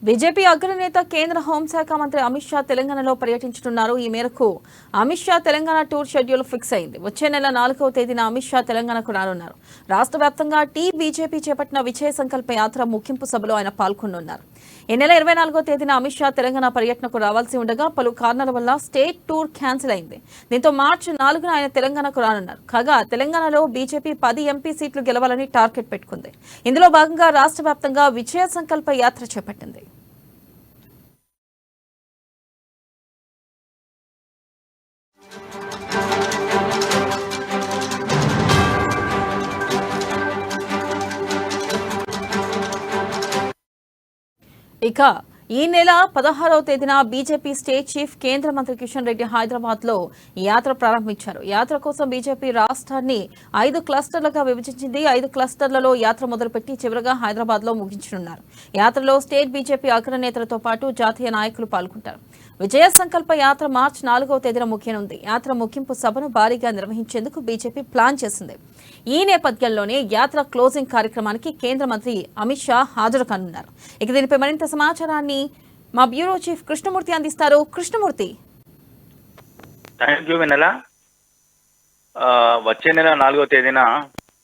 BJP అగ్రనేత కేంద్ర హోంశాఖ మంత్రి అమిత్ షా తెలంగాణలో పర్యటించనున్నారు. ఈ మేరకు Amit Shah Telangana tour schedule fix అయింది. వచ్చే నెల 4వ తేదీన అమిత్ షా తెలంగాణకు రానున్నారు. రాష్ట్ర వ్యాప్తంగా బీజేపీ చేపట్టిన విజయ సంకల్ప యాత్ర ముగింపు సభలో ఆయన పాల్గొనున్నారు. ఈ నెల 24వ తేదీన అమిత్ షా తెలంగాణ పర్యటనకు రావాల్సి ఉండగా పలు కారణాల వల్ల స్టేట్ టూర్ క్యాన్సిల్ అయింది. దీంతో మార్చి 4న ఆయన తెలంగాణకు రానున్నారు. కాగా తెలంగాణలో బీజేపీ 10 ఎంపీ సీట్లు గెలవాలని టార్గెట్ పెట్టుకుంది. ఇందులో భాగంగా రాష్ట్ర వ్యాప్తంగా విజయ సంకల్ప యాత్ర చేపట్టింది. ఇక ఈ నెల 16వ తేదీన బీజేపీ స్టేట్ చీఫ్ కేంద్ర మంత్రి కిషన్ రెడ్డి హైదరాబాద్ లో ఈ యాత్ర ప్రారంభించారు. యాత్ర కోసం బీజేపీ రాష్ట్రాన్ని 5 క్లస్టర్లుగా విభజించింది. 5 క్లస్టర్లలో యాత్ర మొదలుపెట్టి చివరగా హైదరాబాద్ లో ముగించనున్నారు. యాత్రలో స్టేట్ బీజేపీ అగ్రనేతలతో పాటు జాతీయ నాయకులు పాల్గొంటారు. విజయ సంకల్ప యాత్ర మార్చి 4వ తేదీన ముగియనుంది. యాత్ర ముగింపు సభను భారీగా నిర్వహించేందుకు బీజేపీ ప్లాన్ చేసింది. ఈ నేపథ్యంలోనే యాత్ర క్లోజింగ్ కార్యక్రమానికి కేంద్ర మంత్రి అమిత్ షా హాజరు కానున్నారు. ఇక దీనిపై మరింత సమాచారాన్ని మా బ్యూరో చీఫ్ కృష్ణమూర్తి అందిస్తారు. కృష్ణమూర్తి, థ్యాంక్ యూ వెన్నెల. వచ్చే నెల 4వ తేదీన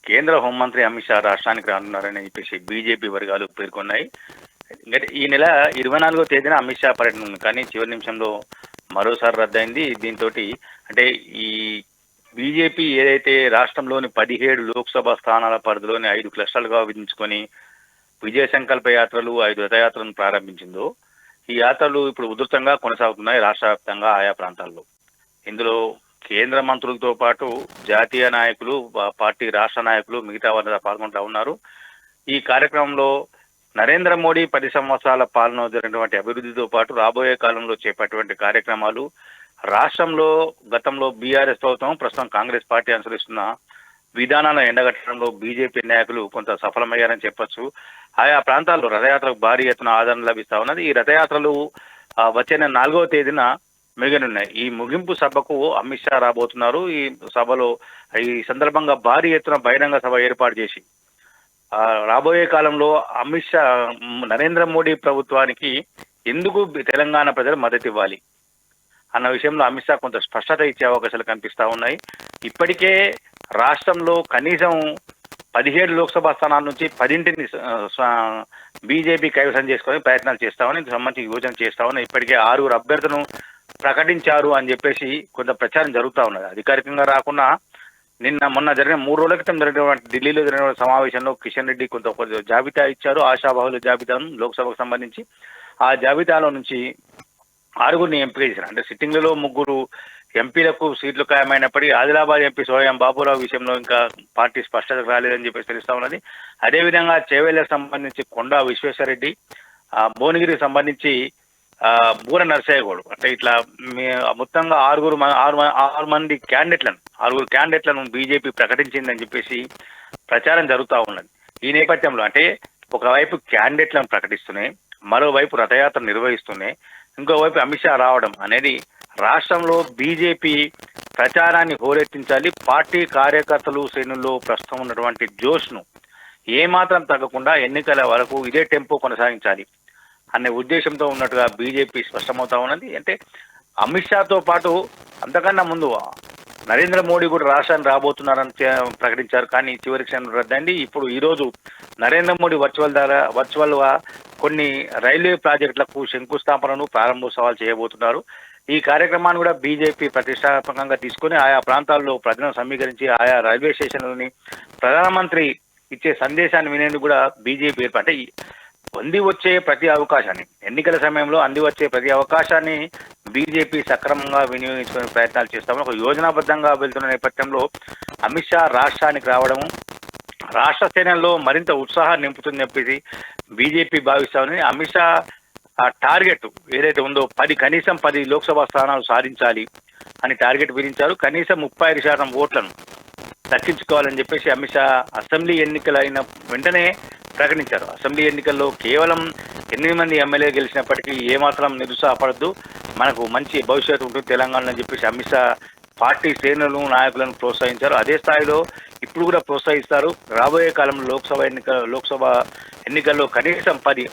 కేంద్ర హోంమంత్రి అమిత్ షా రాష్ట్రానికి రానున్నారని చెప్పేసి బీజేపీ వర్గాలు పేర్కొన్నాయి. ఈ నెల 24వ తేదీన అమిత్ షా పర్యటన ఉంది, కానీ చివరి నిమిషంలో మరోసారి రద్దయింది. దీంతో అంటే ఈ బీజేపీ ఏదైతే రాష్ట్రంలోని 17 లోక్సభ స్థానాల పరిధిలోని 5 క్లస్టర్లుగా విధించుకొని విజయ సంకల్ప యాత్రలు 5 రథయాత్రలను ప్రారంభించిందో, ఈ యాత్రలు ఇప్పుడు ఉధృతంగా కొనసాగుతున్నాయి రాష్ట్ర వ్యాప్తంగా ఆయా ప్రాంతాల్లో. ఇందులో కేంద్ర మంత్రులతో పాటు జాతీయ నాయకులు, పార్టీ రాష్ట్ర నాయకులు, మిగతా వారు పాల్గొంటూ ఉన్నారు. ఈ కార్యక్రమంలో నరేంద్ర మోడీ 10 సంవత్సరాల పాలన జరిగినటువంటి అభివృద్ధితో పాటు రాబోయే కాలంలో చేపట్టేటువంటి కార్యక్రమాలు, రాష్ట్రంలో గతంలో బీఆర్ఎస్ ప్రభుత్వం, ప్రస్తుతం కాంగ్రెస్ పార్టీ అనుసరిస్తున్న విధానాలను ఎండగట్టడంలో బీజేపీ నాయకులు కొంత సఫలమయ్యారని చెప్పొచ్చు. ఆయా ప్రాంతాల్లో రథయాత్రకు భారీ ఎత్తున ఆదరణ లభిస్తా ఉన్నది. ఈ రథయాత్రలు వచ్చే నెల 4వ తేదీన మిగనున్నాయి. ఈ ముగింపు సభకు అమిత్ షా రాబోతున్నారు. ఈ సభలో ఈ సందర్భంగా భారీ ఎత్తున బహిరంగ సభ ఏర్పాటు చేసి రాబోయే కాలంలో అమిత్ షా నరేంద్ర మోడీ ప్రభుత్వానికి ఎందుకు తెలంగాణ ప్రజలు మద్దతు ఇవ్వాలి అన్న విషయంలో అమిత్ షా కొంత స్పష్టత ఇచ్చే అవకాశాలు కనిపిస్తా ఉన్నాయి. ఇప్పటికే రాష్ట్రంలో కనీసం 17 లోక్సభ స్థానాల నుంచి 10ని బీజేపీ కైవసం చేసుకొని ప్రయత్నాలు చేస్తామని, ఇందుకు సంబంధించి యోజన చేస్తామని ఇప్పటికే 6 అభ్యర్థులను ప్రకటించారు అని చెప్పేసి కొంత ప్రచారం జరుగుతూ ఉన్నది. అధికారికంగా రాకుండా మొన్న జరిగిన 3 రోజుల క్రితం జరిగినటువంటి ఢిల్లీలో జరిగిన సమావేశంలో కిషన్ రెడ్డి కొంత జాబితా ఇచ్చారు, ఆశాబాహుల జాబితాను లోక్సభకు సంబంధించి. ఆ జాబితాలో నుంచి 6గురిని ఎంపిక చేశారు. అంటే సిట్టింగ్లలో 3 ఎంపీలకు సీట్లు ఖాయమైనప్పటికీ ఆదిలాబాద్ ఎంపీ సోయం బాబురావు విషయంలో ఇంకా పార్టీ స్పష్టత రాలేదని చెప్పేసి తెలుస్తా ఉన్నది. అదేవిధంగా చేవేళ్లకు సంబంధించి కొండా విశ్వేశ్వరరెడ్డి, భువనగిరికి సంబంధించి బూర నరసయ్య గౌడ్, అంటే ఇట్లా మొత్తంగా 6 మంది క్యాండిడేట్లను 6 క్యాండిడేట్లను బీజేపీ ప్రకటించిందని చెప్పేసి ప్రచారం జరుగుతూ ఉన్నది. ఈ నేపథ్యంలో అంటే ఒకవైపు క్యాండిడేట్లను ప్రకటిస్తూనే, మరోవైపు రథయాత్ర నిర్వహిస్తూనే, ఇంకోవైపు అమిత్ షా రావడం అనేది రాష్ట్రంలో బీజేపీ ప్రచారాన్ని హోరెత్తించాలి. పార్టీ కార్యకర్తలు శ్రేణుల్లో ప్రస్తుతం ఉన్నటువంటి జోష్ను ఏమాత్రం తగ్గకుండా ఎన్నికల వరకు ఇదే టెంపో కొనసాగించాలి అనే ఉద్దేశంతో ఉన్నట్టుగా బీజేపీ స్పష్టమవుతా ఉన్నది. అంటే అమిత్ షాతో పాటు అంతకన్నా ముందు నరేంద్ర మోడీ కూడా రాష్ట్రాన్ని రాబోతున్నారని ప్రకటించారు, కానీ చివరి క్షణం రద్దయింది. ఇప్పుడు ఈరోజు నరేంద్ర మోడీ వర్చువల్గా కొన్ని రైల్వే ప్రాజెక్టులకు శంకుస్థాపనను, ప్రారంభోత్సవాలు చేయబోతున్నారు. ఈ కార్యక్రమాన్ని కూడా బీజేపీ ప్రతిష్టాత్మకంగా తీసుకుని ఆయా ప్రాంతాల్లో ప్రజలను సమీకరించి ఆయా రైల్వే స్టేషన్లని ప్రధానమంత్రి ఇచ్చే సందేశాన్ని వినేందుకు కూడా బీజేపీ అంటే అంది వచ్చే ప్రతి అవకాశాన్ని, ఎన్నికల సమయంలో అంది వచ్చే ప్రతి అవకాశాన్ని బీజేపీ సక్రమంగా వినియోగించుకునే ప్రయత్నాలు చేస్తామని ఒక యోజనాబద్ధంగా వెళ్తున్న నేపథ్యంలో అమిత్ షా రాష్ట్రానికి రావడము రాష్ట్ర శ్రేణుల్లో మరింత ఉత్సాహాన్ని నింపుతుందని చెప్పేసి బీజేపీ భావిస్తామని, అమిత్ షా టార్గెట్ ఏదైతే ఉందో కనీసం 10 లోక్సభ స్థానాలు సాధించాలి అని టార్గెట్ విధించారు. కనీసం 35% ఓట్లను దక్కించుకోవాలని చెప్పేసి అమిత్ షా అసెంబ్లీ ఎన్నికలు అయిన వెంటనే ప్రకటించారు. అసెంబ్లీ ఎన్నికల్లో కేవలం 8 మంది ఎమ్మెల్యే గెలిచినప్పటికీ ఏమాత్రం నిరుత్సాహపడద్దు, మనకు మంచి భవిష్యత్తు ఉంటుంది తెలంగాణలో అని చెప్పేసి అమిత్ షా పార్టీ శ్రేణులను నాయకులను ప్రోత్సహించారు. అదే స్థాయిలో ఇప్పుడు కూడా ప్రోత్సహిస్తారు. రాబోయే కాలంలో లోక్సభ ఎన్నికల్లో కనీసం 10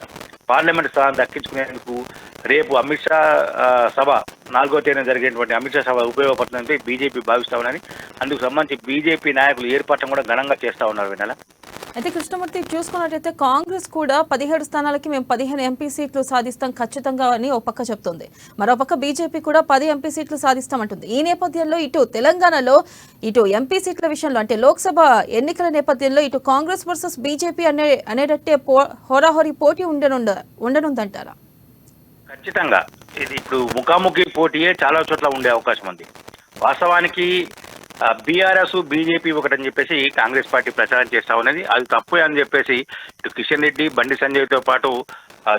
పార్లమెంట్ స్థానం దక్కించుకునేందుకు రేపు అమిత్ షా సభ 4వ తేదీన జరిగేటువంటి అమిత్ షా సభ ఉపయోగపడుతుందని బీజేపీ భావిస్తామని, అందుకు సంబంధించి బీజేపీ నాయకులు ఏర్పాట్లను కూడా ఘనంగా చేస్తా ఉన్నారు. వినాల అయితే కృష్ణమూర్తి చూసుకున్నట్టయితే కాంగ్రెస్ కూడా 17 స్థానాలకి మేము 15 ఎంపీ సీట్లు సాధిస్తాం ఖచ్చితంగా అని ఒక పక్క చెప్తుంది, మరోపక్క బీజేపీ కూడా 10 ఎంపీ సీట్లు సాధిస్తామంటుంది. ఈ నేపథ్యంలో ఇటు తెలంగాణలో ఇటు ఎంపీ సీట్ల విషయంలో అంటే లోక్సభ ఎన్నికల నేపథ్యంలో ఇటు కాంగ్రెస్ వర్సెస్ బీజేపీ అనేటట్టే హోరాహోరీ పోటీ ఉండనుందంటారా? ఖచ్చితంగా ఇది ఇప్పుడు ముఖాముఖి పోటీయే చాలా చోట్ల ఉండే అవకాశం ఉంది. వాస్తవానికి బీఆర్ఎస్ బీజేపీ ఒకటని చెప్పేసి కాంగ్రెస్ పార్టీ ప్రచారం చేస్తా ఉన్నది. అది తప్పు అని చెప్పేసి ఇటు కిషన్ రెడ్డి, బండి సంజయ్తో పాటు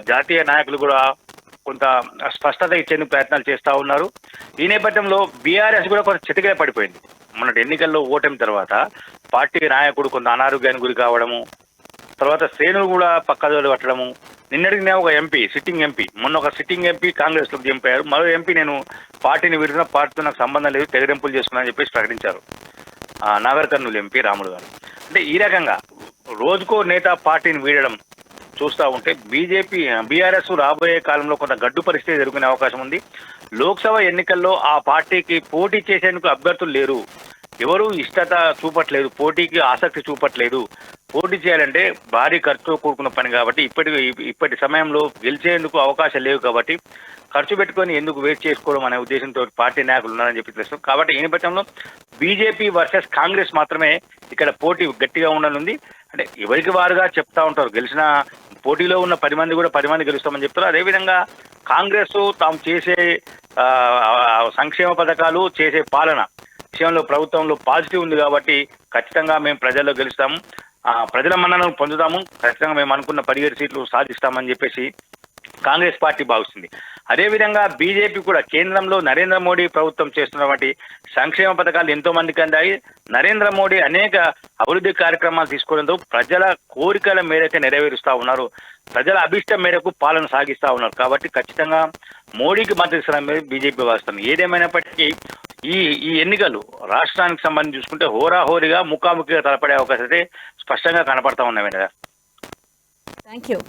జాతీయ నాయకులు కూడా కొంత స్పష్టత ఇచ్చేందుకు ప్రయత్నాలు చేస్తూ ఉన్నారు. ఈ నేపథ్యంలో బీఆర్ఎస్ కూడా కొంత చితికిల పడిపోయింది. మొన్నటి ఎన్నికల్లో ఓటమి తర్వాత పార్టీ నాయకుడు కొంత అనారోగ్యానికి గురి కావడము, తర్వాత శ్రేణులు కూడా పక్కదోలు పట్టడము. నిన్నటికి ఒక ఎంపీ సిట్టింగ్ ఎంపీ మొన్న ఒక సిట్టింగ్ ఎంపీ కాంగ్రెస్లోకి చంపారు, మరో ఎంపీ నేను పార్టీని విడిచిన పార్టీతో నాకు సంబంధం లేదు తెగరింపులు చేసుకున్నా అని చెప్పేసి ప్రకటించారు నాగర్ కర్నూలు ఎంపీ రాములు గారు. అంటే ఈ రకంగా రోజుకో నేత పార్టీని వీడడం చూస్తూ ఉంటే బీఆర్ఎస్ రాబోయే కాలంలో కొంత గడ్డు పరిస్థితి ఎదుర్కొనే అవకాశం ఉంది. లోక్సభ ఎన్నికల్లో ఆ పార్టీకి పోటీ చేసేందుకు అభ్యర్థులు లేరు, ఎవరు ఇష్టత చూపట్లేదు, పోటీకి ఆసక్తి చూపట్లేదు. పోటీ చేయాలంటే భారీ ఖర్చుతో కూడుకున్న పని కాబట్టి ఇప్పటి సమయంలో గెలిచేందుకు అవకాశాలు లేవు కాబట్టి ఖర్చు పెట్టుకొని ఎందుకు వెయిట్ చేసుకోవడం అనే ఉద్దేశంతో పార్టీ నాయకులు ఉన్నారని చెప్పి తెలుస్తుంది. కాబట్టి ఈ నేపథ్యంలో బీజేపీ వర్సెస్ కాంగ్రెస్ మాత్రమే ఇక్కడ పోటీ గట్టిగా ఉండనుంది. అంటే ఎవరికి వారుగా చెప్తా ఉంటారు, గెలిచిన పోటీలో ఉన్న 10 మంది కూడా 10 మంది గెలుస్తామని చెప్తారు. అదేవిధంగా కాంగ్రెస్ తాము చేసే సంక్షేమ పథకాలు చేసే పాలన విషయంలో ప్రభుత్వంలో పాజిటివ్ ఉంది కాబట్టి ఖచ్చితంగా మేము ప్రజల్లో గెలుస్తాము, ప్రజల మన్ననను పొందుతాము, ఖచ్చితంగా మేము అనుకున్న 17 సీట్లు సాధిస్తామని చెప్పేసి కాంగ్రెస్ పార్టీ భావిస్తుంది. అదేవిధంగా బీజేపీ కూడా కేంద్రంలో నరేంద్ర మోడీ ప్రభుత్వం చేస్తున్నటువంటి సంక్షేమ పథకాలు ఎంతో మందికి అందాయి. నరేంద్ర మోడీ అనేక అభివృద్ధి కార్యక్రమాలు తీసుకోవడంతో ప్రజల కోరికల మేరకు నెరవేరుస్తూ ఉన్నారు, ప్రజల అభిష్టం మేరకు పాలన సాగిస్తూ ఉన్నారు. కాబట్టి ఖచ్చితంగా మోడీకి మద్దతు ఇస్తారని బీజేపీ భావిస్తుంది. ఏదేమైనప్పటికీ ఈ ఎన్నికలు రాష్ట్రానికి సంబంధించి చూసుకుంటే హోరాహోరీగా ముఖాముఖిగా తలపడే అవకాశం అయితే స్పష్టంగా కనపడతా ఉన్నాయి. Thank you.